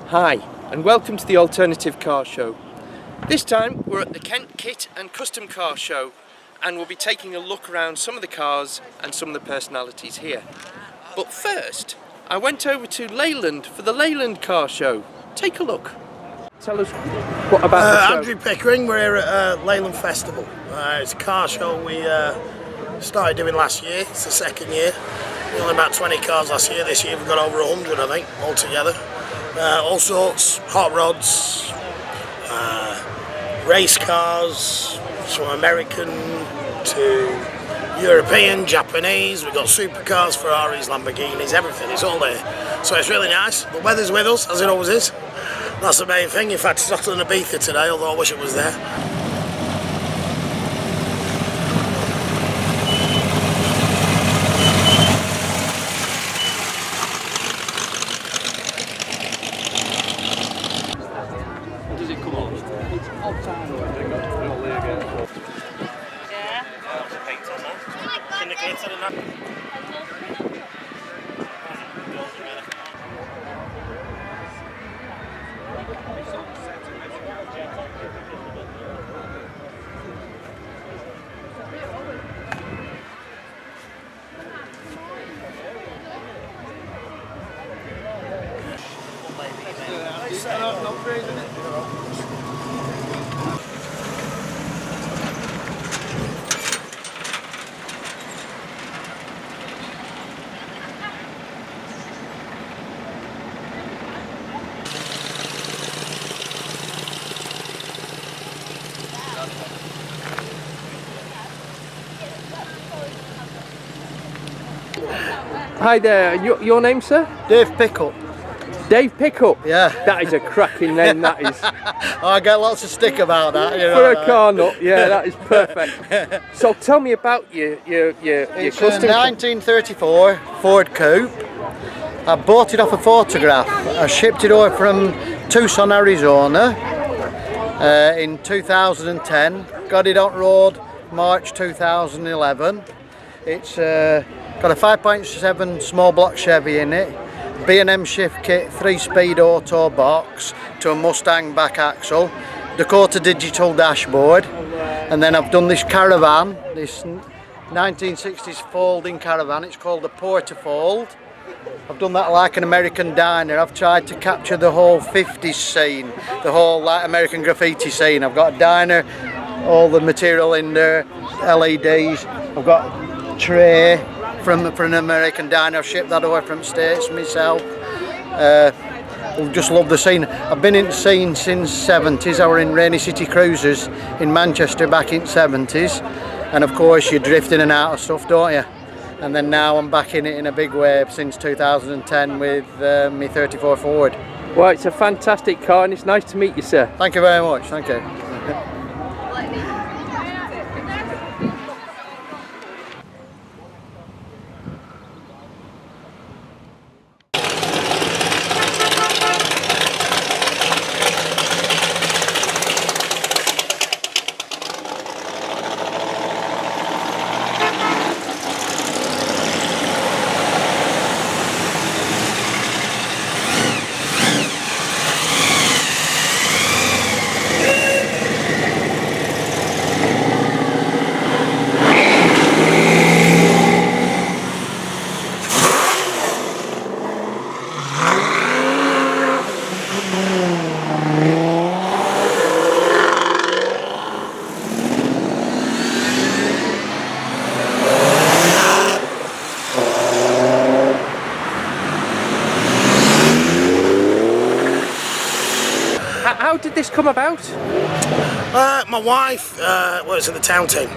Hi, and welcome to the Alternative Car Show. This time we're at the Kent Kit and Custom Car Show, and we'll be taking a look around some of the cars and some of the personalities here. But first, I went over to Leyland for the Leyland Car Show. Take a look. Tell us what about the show. Andrew Pickering, we're here at Leyland Festival. It's a car show we started doing last year. It's the second year. We only about 20 cars last year. This year we've got over 100, I think, altogether. All sorts, hot rods, race cars, from American to European, Japanese. We've got supercars, Ferraris, Lamborghinis, everything. It's all there. So it's really nice. The weather's with us, as it always is. That's the main thing. In fact, it's hotter than Ibiza today, although I wish it was there. Does it come on? It's odd time. Yeah. Paint on that. Indicator and that. Hi there, your name, sir? Dave Pickup. Dave Pickup? Yeah. That is a cracking name, that is. I get lots of stick about that. You know, For a car nut, yeah, that is perfect. So tell me about your it's a custom. 1934 Ford Coupe. I bought it off a photograph. I shipped it over from Tucson, Arizona in 2010. Got it on road March 2011. It's got a 5.7 small block Chevy in it, B&M shift kit, 3-speed auto box to a Mustang back axle, Dakota digital dashboard, and then I've done this caravan, this 1960s folding caravan. It's called the Portafold. I've done that like an American diner. I've tried to capture the whole 50s scene, the whole like American graffiti scene. I've got a diner, all the material in there, LEDs. I've got a tray from an American diner. I've shipped that over from States myself. I just love the scene. I've been in the scene since 70s. I were in Rainy City Cruisers in Manchester back in 70s, and of course you drift in and out of stuff, don't you? And then now I'm back in it in a big way since 2010 with my 34 Ford. Well, it's a fantastic car and it's nice to meet you, sir. Thank you very much, thank you. How did this come about? My wife works in the town team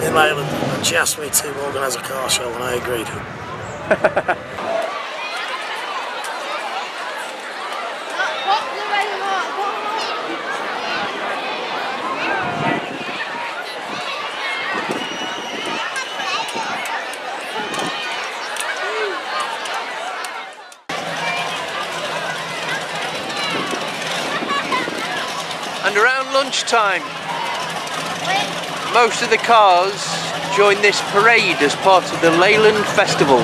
in Leyland, and she asked me to organise a car show, and I agreed. And around lunchtime, most of the cars join this parade as part of the Leyland Festival.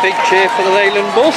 big cheer for the Leyland bus.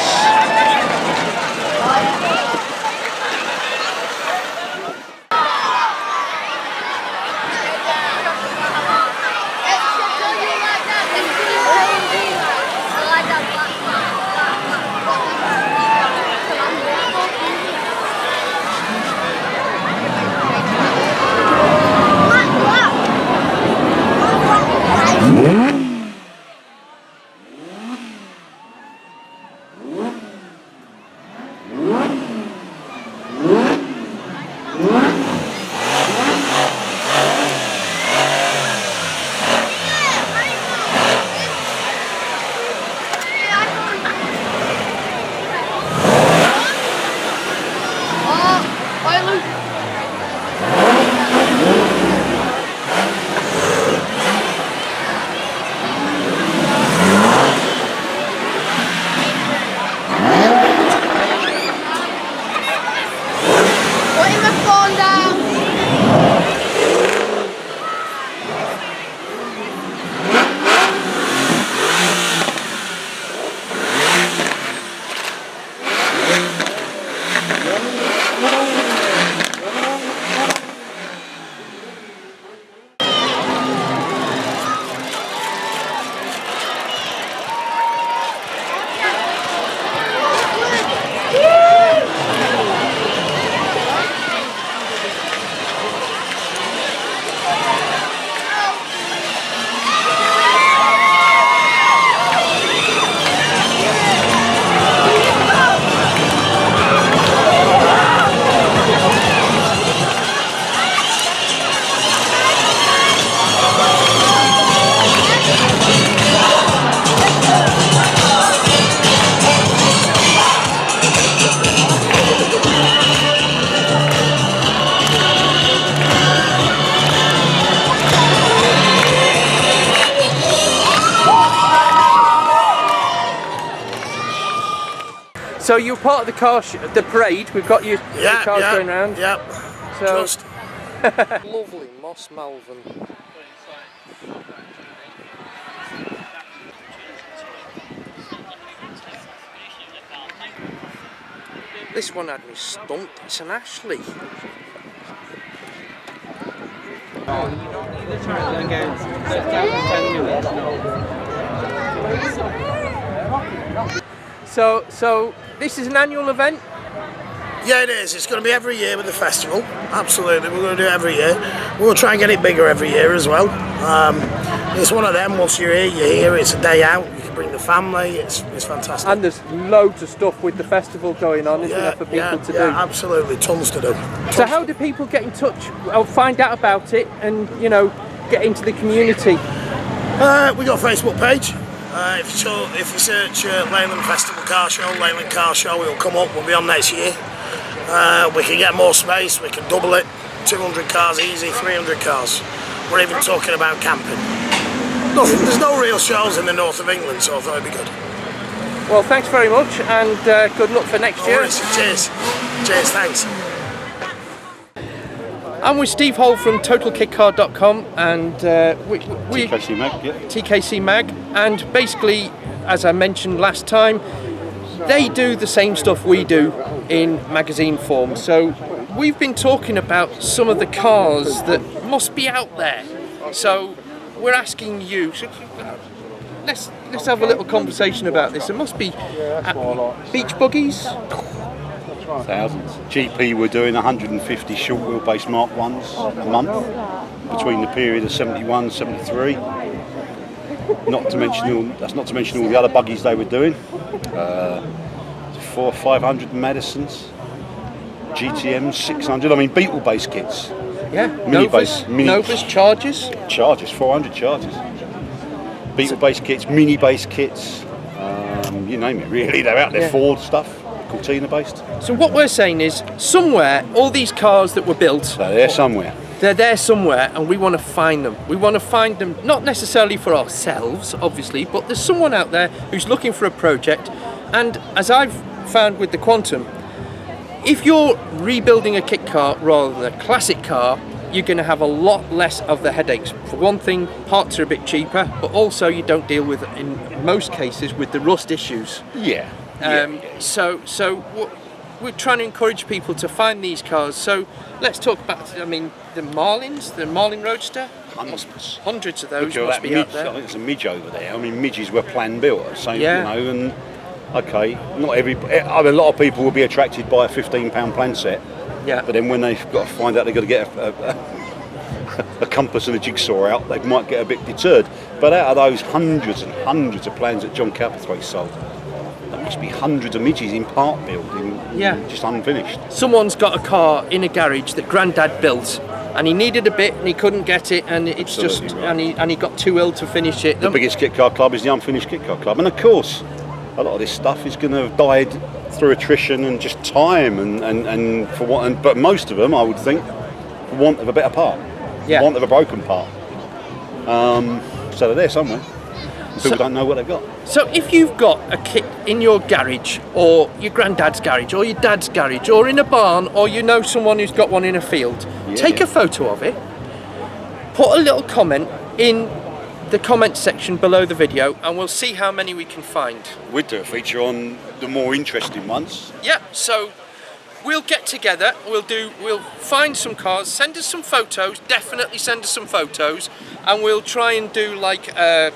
So you're part of the the parade. We've got your cars going around. Yep. So lovely Moss Malvern. This one had me stumped. It's an Ashley. So this is an annual event? Yeah, it is. It's going to be every year with the festival. Absolutely, we're going to do it every year. We'll try and get it bigger every year as well. It's one of them. Once you're here. It's a day out. You can bring the family. It's fantastic. And there's loads of stuff with the festival going on, isn't there, for people to do? Yeah, absolutely, tons to do. So how do people get in touch or find out about it and, you know, get into the community? We got a Facebook page. If you search Leyland Festival Car Show, Leyland Car Show, it'll come up. We'll be on next year. We can get more space. We can double it. 200 cars easy, 300 cars. We're even talking about camping. There's no real shows in the north of England, so I thought it'd be good. Well, thanks very much, and good luck for next year. Cheers. Cheers, thanks. I'm with Steve Hole from TotalKitCar.com, and we TKC Mag, yeah. TKC Mag, and basically, as I mentioned last time, they do the same stuff we do in magazine form. So we've been talking about some of the cars that must be out there. So we're asking you. Let's have a little conversation about this. There must be beach buggies. Thousands. GP were doing 150 short wheelbase Mark 1s a month between the period of 71, 73. Not to mention all the other buggies they were doing. 400 or 500 Madisons, GTMs, 600. I mean, Beetle base kits. Yeah. Novas, Chargers. 400 Chargers. Beetle base kits, mini base kits. You name it. Really, they're out there. Yeah. Ford stuff. Cortina based. So what we're saying is, somewhere, all these cars that were built, they're there somewhere. They're there somewhere, and we want to find them. We want to find them, not necessarily for ourselves, obviously, but there's someone out there who's looking for a project. And as I've found with the Quantum, if you're rebuilding a kit car rather than a classic car, you're going to have a lot less of the headaches. For one thing, parts are a bit cheaper, but also you don't deal with, in most cases, with the rust issues. Yeah. So we're trying to encourage people to find these cars. So let's talk about, I mean, the Marlin Roadster. Hundreds of those must be out there. I think there's a midge over there. I mean, midges were plan built, so yeah. you know, and okay, not every. I mean, a lot of people will be attracted by a £15 plan set. Yeah. But then when they've got to find out they've got to get a compass and a jigsaw out, they might get a bit deterred. But out of those hundreds and hundreds of plans that John Cowperthwaite sold, there must be hundreds of midges in part building, just unfinished. Someone's got a car in a garage that Grandad built, and he needed a bit and he couldn't get it, and it's Absolutely just right. and he got too ill to finish it. The biggest kit car club is the unfinished kit car club, and of course, a lot of this stuff is going to have died through attrition and just time, and for what, but most of them, I would think, for want of a better part, want of a broken part. So they're there somewhere. People don't know what they've got. So if you've got a kit in your garage, or your granddad's garage, or your dad's garage, or in a barn, or you know someone who's got one in a field, take a photo of it, put a little comment in the comment section below the video, and we'll see how many we can find. We'd do a feature on the more interesting ones. Yeah, so we'll get together, we'll find some cars, send us some photos, definitely send us some photos, and we'll try and do like a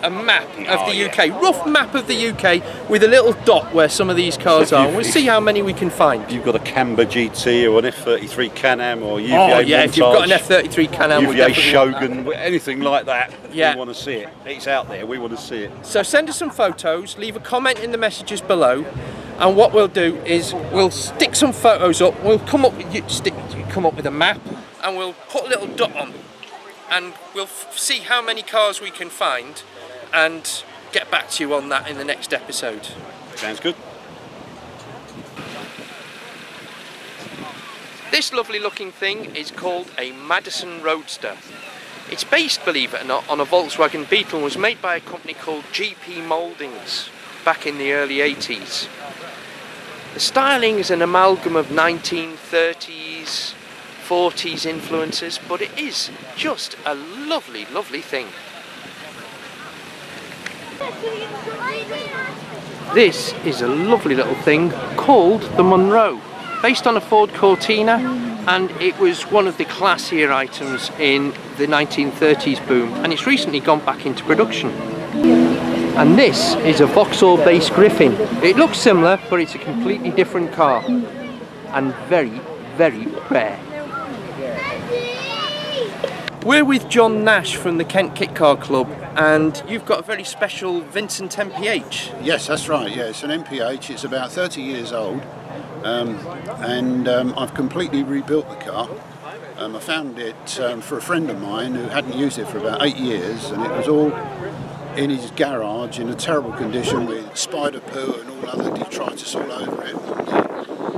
map of the UK, rough map of the UK with a little dot where some of these cars are. We'll see how many we can find. You've got a Camber GT or an F33 Can-Am or UVA yeah, Montage, if you've got an F33 Can-Am, UVA Shogun, anything like that, yeah. we want to see it. It's out there, we want to see it. So send us some photos, leave a comment in the messages below, and what we'll do is we'll stick some photos up, we'll come up with a map, and we'll put a little dot on, and we'll see how many cars we can find and get back to you on that in the next episode. Sounds good. This lovely looking thing is called a Madison Roadster. It's based, believe it or not, on a Volkswagen Beetle and was made by a company called GP Mouldings back in the early 80s. The styling is an amalgam of 1930s, 40s influences, but it is just a lovely, lovely thing. This is a lovely little thing called the Monroe, based on a Ford Cortina, and it was one of the classier items in the 1930s boom, and it's recently gone back into production. And this is a Vauxhall-based Griffin. It looks similar, but it's a completely different car, and very, very rare. We're with John Nash from the Kent Kit Car Club, and you've got a very special Vincent MPH. Yes, that's right. Yeah, it's an MPH. It's about 30 years old, and I've completely rebuilt the car. I found it for a friend of mine who hadn't used it for about 8 years, and it was all in his garage in a terrible condition with spider poo and all other detritus all over it.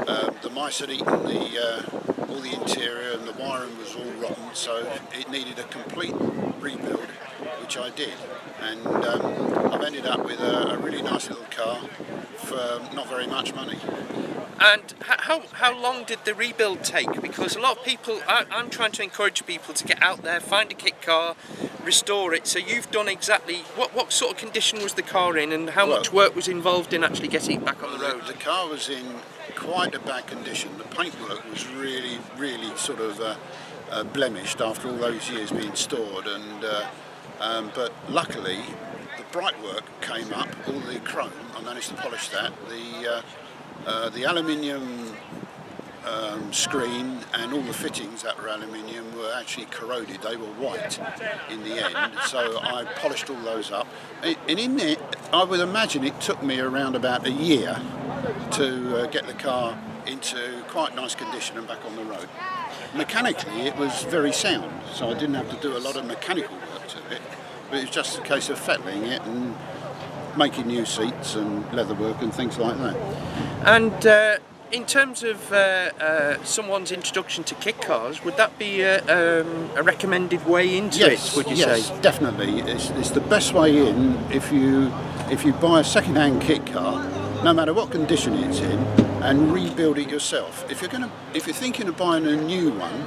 And the mice had eaten all the interior, and the wiring was all rotten, so it needed a complete rebuild, which I did. And I've ended up with a really nice little car for not very much money. And how long did the rebuild take? Because a lot of people, I'm trying to encourage people to get out there, find a kit car, restore it. So you've done exactly, what sort of condition was the car in, and how much work was involved in actually getting it back on the road? The car was in quite a bad condition. The paintwork was really, really sort of blemished after all those years being stored, and but luckily the bright work came up, all the chrome, I managed to polish that. The aluminium screen and all the fittings that were aluminium were actually corroded. They were white in the end, so I polished all those up. And in it, I would imagine it took me around about a year to get the car into quite nice condition and back on the road. Mechanically, it was very sound, so I didn't have to do a lot of mechanical work to it, but it was just a case of fettling it and making new seats and leatherwork and things like that. And in terms of someone's introduction to kit cars, would that be a recommended way into it, would you say? Yes, definitely. It's the best way in if you buy a second-hand kit car, no matter what condition it's in, and rebuild it yourself. If you're thinking of buying a new one,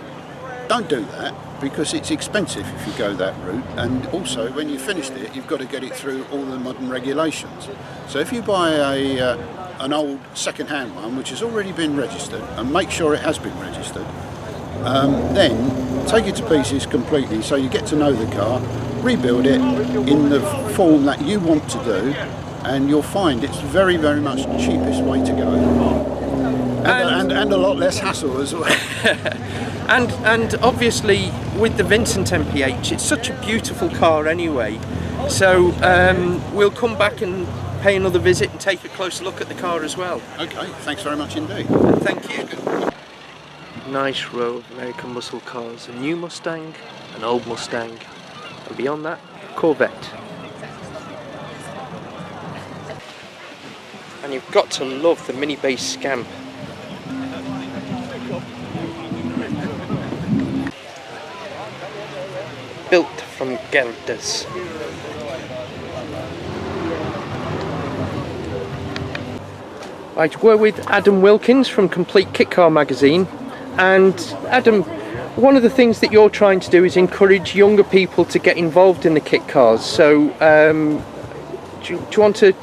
don't do that, because it's expensive if you go that route, and also when you've finished it, you've got to get it through all the modern regulations. So if you buy an old second-hand one which has already been registered, and make sure it has been registered, then take it to pieces completely so you get to know the car, rebuild it in the form that you want to do, and you'll find it's very, very much the cheapest way to go. And a lot less hassle as well. And obviously with the Vincent MPH, it's such a beautiful car anyway. So we'll come back and pay another visit and take a closer look at the car as well. Okay, thanks very much indeed. Thank you. Nice row of American muscle cars. A new Mustang, an old Mustang, and beyond that, Corvette. And you've got to love the mini base Scamp. Built from Gelders. Right, we're with Adam Wilkins from Complete Kit Car magazine, and Adam, one of the things that you're trying to do is encourage younger people to get involved in the kit cars. So do you want to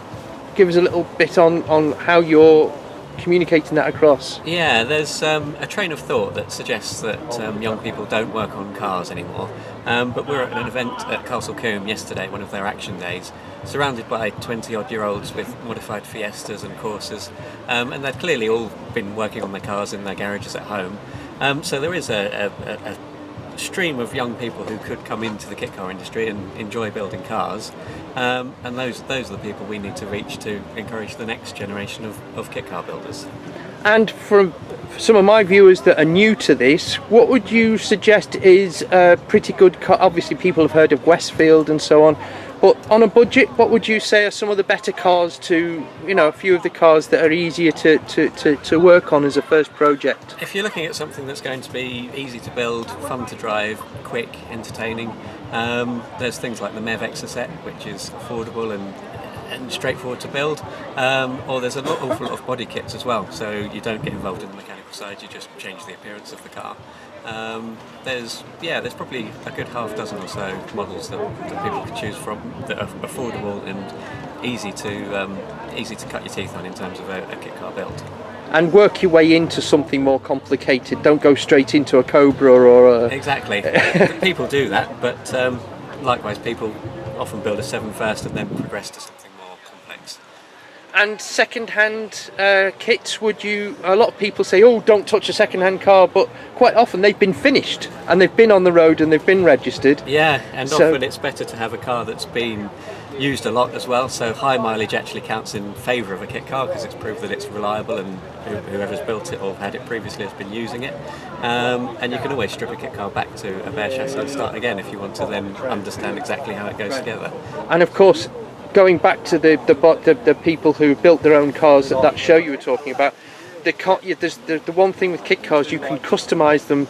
give us a little bit on how you're communicating that across? Yeah, there's a train of thought that suggests that young people don't work on cars anymore, but we're at an event at Castle Combe yesterday, one of their action days, surrounded by 20-odd-year-olds with modified Fiestas and Corsas, and they'd clearly all been working on their cars in their garages at home. So there is a stream of young people who could come into the kit car industry and enjoy building cars, and those are the people we need to reach to encourage the next generation of kit car builders. And from some of my viewers that are new to this, what would you suggest is a pretty good car? Obviously people have heard of Westfield and so on, but on a budget, what would you say are some of the better cars to, you know, a few of the cars that are easier to work on as a first project? If you're looking at something that's going to be easy to build, fun to drive, quick, entertaining, there's things like the MEV Exocet, which is affordable and straightforward to build, or there's an awful lot of body kits as well, so you don't get involved in the mechanical side, you just change the appearance of the car. There's probably a good half dozen or so models that people can choose from that are affordable and easy to cut your teeth on in terms of a kit car build. And work your way into something more complicated. Don't go straight into a Cobra or a... Exactly. People do that, but likewise people often build a 7 first and then progress to something more complex. And second-hand kits, a lot of people say, oh, don't touch a second-hand car, but quite often they've been finished and they've been on the road and they've been registered. Yeah, and often it's better to have a car that's been used a lot as well, so high mileage actually counts in favour of a kit car because it's proved that it's reliable and whoever's built it or had it previously has been using it. And you can always strip a kit car back to a bare chassis and start again if you want to then understand exactly how it goes together. And of course, going back to the people who built their own cars at that show you were talking about, the one thing with kit cars, you can customise them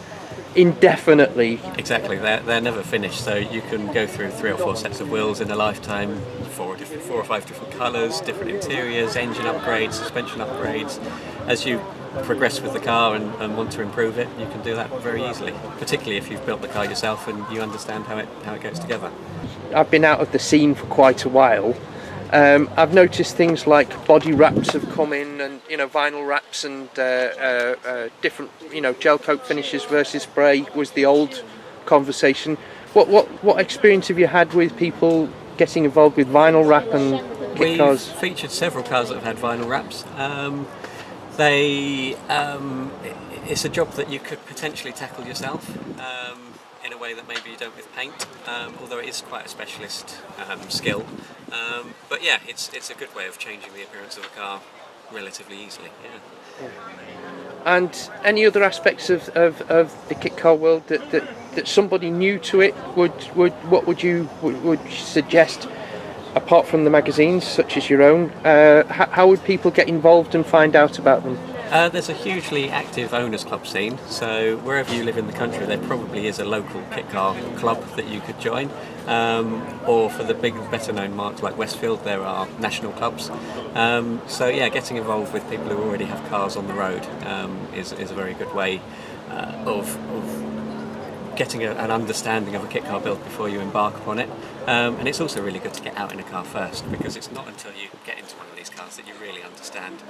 indefinitely. Exactly, they're never finished, so you can go through 3 or 4 sets of wheels in a lifetime, 4 or 5 different colours, different interiors, engine upgrades, suspension upgrades. As you progress with the car and want to improve it, you can do that very easily, particularly if you've built the car yourself and you understand how it goes together. I've been out of the scene for quite a while. I've noticed things like body wraps have come in, and vinyl wraps and different gel coat finishes versus spray was the old conversation. What experience have you had with people getting involved with vinyl wrap and kit cars? We've featured several cars that have had vinyl wraps. It's a job that you could potentially tackle yourself in a way that maybe you don't with paint, although it is quite a specialist skill. But yeah, it's a good way of changing the appearance of a car relatively easily. Yeah. And any other aspects of the kit car world that somebody new to it would you suggest, apart from the magazines such as your own? How would people get involved and find out about them? There's a hugely active owners club scene, so wherever you live in the country there probably is a local kit car club that you could join, or for the big better known marques like Westfield there are national clubs. So yeah, getting involved with people who already have cars on the road is a very good way of getting an understanding of a kit car build before you embark upon it. And it's also really good to get out in a car first, because it's not until you get into one of these cars that you really understand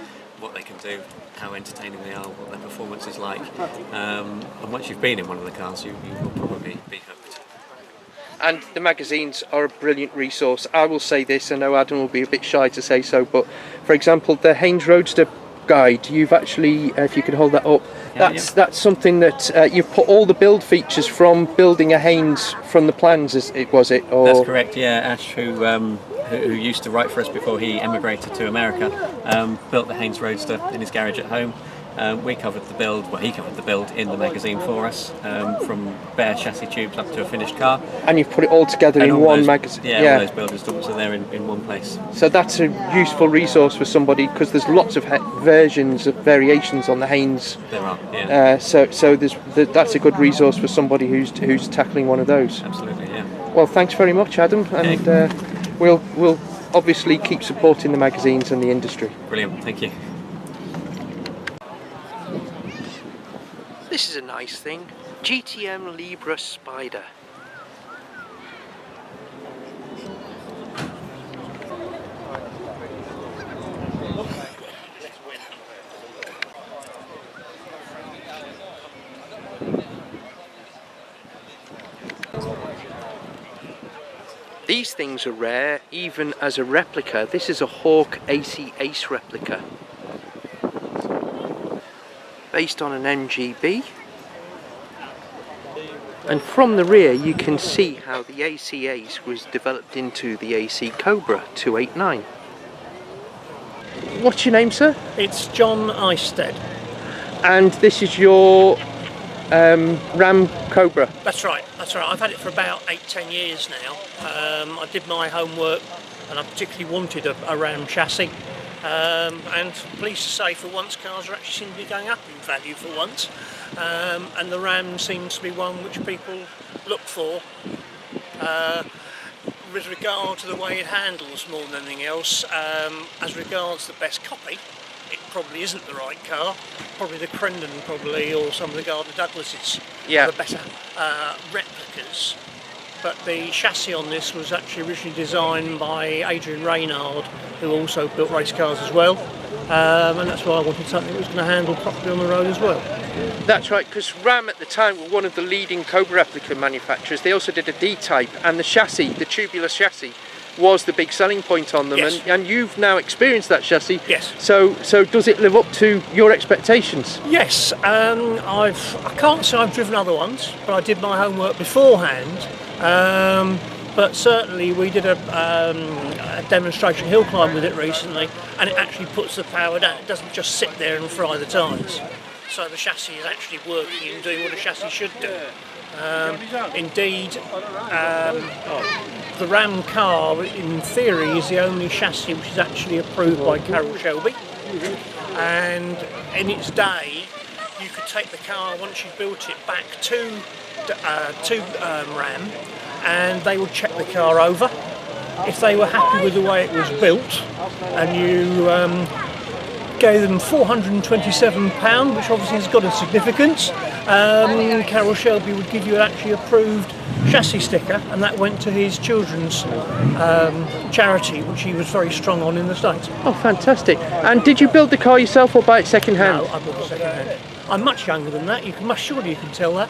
what they can do, how entertaining they are, what their performance is like. And once you've been in one of the cars, you will probably be hooked. And the magazines are a brilliant resource. I will say this, I know Adam will be a bit shy to say so, but for example, the Haynes Roadster guide, you've actually, if you could hold that up, that's something that you've put all the build features from building a Haynes from the plans, was it? Or? That's correct, yeah. Ash, who used to write for us before he emigrated to America, built the Haynes Roadster in his garage at home. We covered the build, well, he covered the build in the magazine for us, from bare chassis tubes up to a finished car. And you've put it all together in one magazine. Yeah, all those build installments are there in one place. So that's a useful resource for somebody, because there's lots of variations on the Haynes. There are, yeah. So that's a good resource for somebody who's tackling one of those. Absolutely, yeah. Well, thanks very much, Adam, and we'll obviously keep supporting the magazines and the industry. Brilliant, thank you. This is a nice thing, GTM Libra Spider. These things are rare, even as a replica. This is a Hawk AC Ace replica, based on an MGB, and from the rear you can see how the AC Ace was developed into the AC Cobra 289. What's your name, sir? It's John Eisted. And this is your Ram Cobra? That's right, that's right. I've had it for about 8-10 years now. I did my homework and I particularly wanted a Ram chassis. And pleased to say, for once, cars are actually seem to be going up in value for once, and the Ram seems to be one which people look for with regard to the way it handles more than anything else. As regards the best copy, it probably isn't the right car. Probably the Crendon, or some of the Gardner Douglases are the better replicas. But the chassis on this was actually originally designed by Adrian Reynard, who also built race cars as well, and that's why I wanted something that was going to handle properly on the road as well. That's right, because Ram at the time were one of the leading Cobra replica manufacturers. They also did a D-type, and the chassis, the tubular chassis, was the big selling point on them. Yes. And you've now experienced that chassis. Yes. So does it live up to your expectations? Yes, I can't say I've driven other ones, but I did my homework beforehand. But certainly we did a demonstration hill climb with it recently, and it actually puts the power down. It doesn't just sit there and fry the tyres. So the chassis is actually working and doing what a chassis should do. Indeed, the Ram car, in theory, is the only chassis which is actually approved by Carroll Shelby. And in its day, you could take the car, once you built it, back to Ram, and they would check the car over. If they were happy with the way it was built, and you gave them £427, which obviously has got a significance, Carroll Shelby would give you an actually approved chassis sticker, and that went to his children's charity, which he was very strong on in the States. Oh, fantastic. And did you build the car yourself or buy it second hand? No, I bought it second hand. I'm much younger than that, surely you can tell that.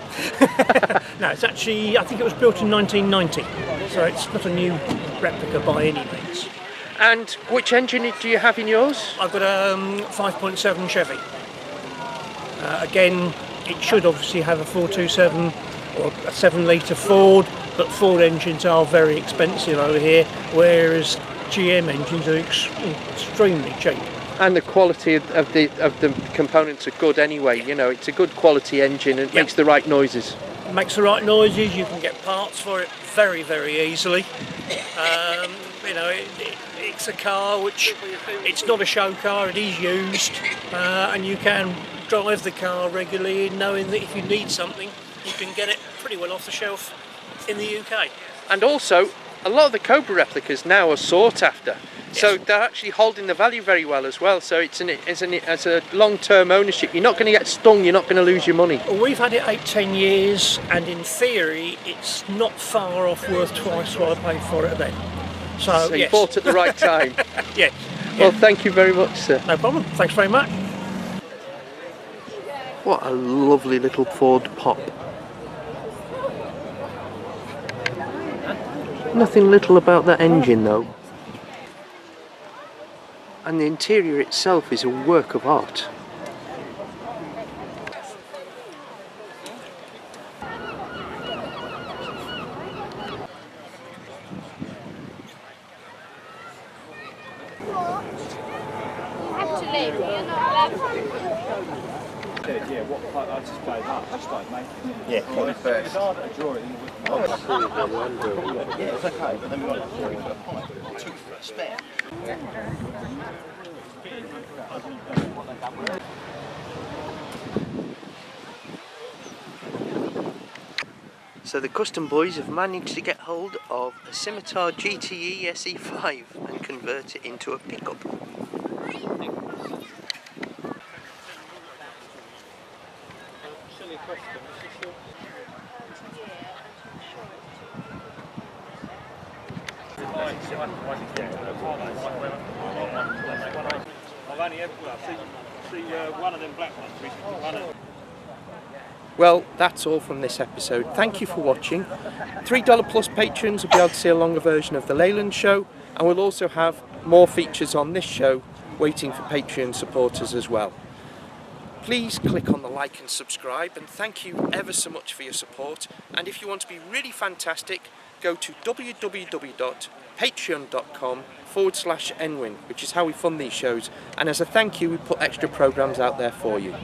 No, it's actually, I think it was built in 1990, so it's not a new replica by any means. And which engine do you have in yours? I've got a 5.7 Chevy. Again, it should obviously have a 427 or a 7-litre Ford, but Ford engines are very expensive over here, whereas GM engines are extremely cheap. And the quality of the components are good anyway. You know, it's a good quality engine and it makes the right noises. It makes the right noises. You can get parts for it very, very easily. You know, it's a car which, it's not a show car, it is used, and you can drive the car regularly knowing that if you need something, you can get it pretty well off the shelf in the UK. And also, a lot of the Cobra replicas now are sought after. So Yes. they're actually holding the value very well as well. So it's a long-term ownership. You're not going to get stung. You're not going to lose your money. Well, we've had it 8-10 years, and in theory, it's not far off worth twice what I paid for it then. So So you yes. bought at the right time. Yes. Well, thank you very much, sir. No problem. Thanks very much. What a lovely little Ford Pop. Nothing little about that engine though. And the interior itself is a work of art. So the custom boys have managed to get hold of a Scimitar GTE SE5 and convert it into a pickup. Well, that's all from this episode. Thank you for watching. $3 plus patrons will be able to see a longer version of the Leyland show, and we'll also have more features on this show waiting for Patreon supporters as well. Please click on the like and subscribe, and thank you ever so much for your support. And if you want to be really fantastic, go to www.patreon.com/Enwin, which is how we fund these shows. And as a thank you, we put extra programs out there for you.